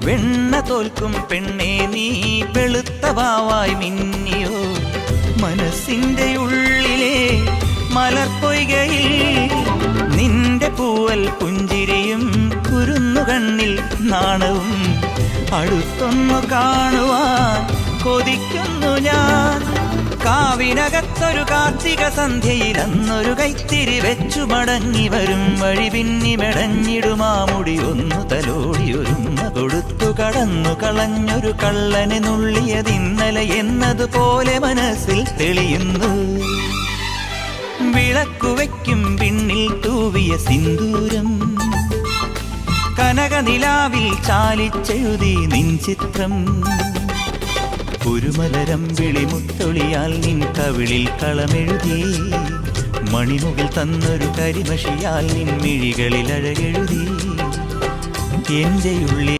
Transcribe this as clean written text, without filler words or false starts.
വെണ്ണ തോൽക്കും പെണ്ണേ നീ വെളുത്ത വാവായി മിന്നിയോ മനസ്സിന്റെ ഉള്ളിലെ മലർപ്പൊയ്കയിൽ നിന്റെ പൂവൽ പുഞ്ചിരിയും കുരുന്നു കണ്ണിൽ നാണവും അടുത്തൊന്നു കാണുവാൻ കൊതിക്കുന്നു ഞാൻ കാവിനകത്തൊരു കാർത്തിക സന്ധ്യയിൽ അന്നൊരു കൈത്തിരി വെച്ചു മടങ്ങി വരും വഴി പിന്നി മെടഞ്ഞിടുമാമുടി ഒന്നു തലോടി ഒരുമ കൊടുത്തു കടന്നു കളഞ്ഞൊരു കള്ളനെ നുള്ളിയതിന്നലെ എന്നതുപോലെ മനസ്സിൽ തെളിയുന്നു വിളക്കുവയ്ക്കും പിന്നിൽ തൂവിയ സിന്ദൂരം കനകനിലാവിൽ ചാലിച്ചെഴുതി നിൻ ചിത്രം ഒരു മലരം വിളിമുത്തൊളിയാൽ നിൻ കവിളിൽ കളമെഴുതി മണിമുകിൽ തന്നൊരു കരിമഷിയാൽ നിൻ മിഴികളിൽ അഴകെഴുതി എൻ്റെ ഉള്ളിൽ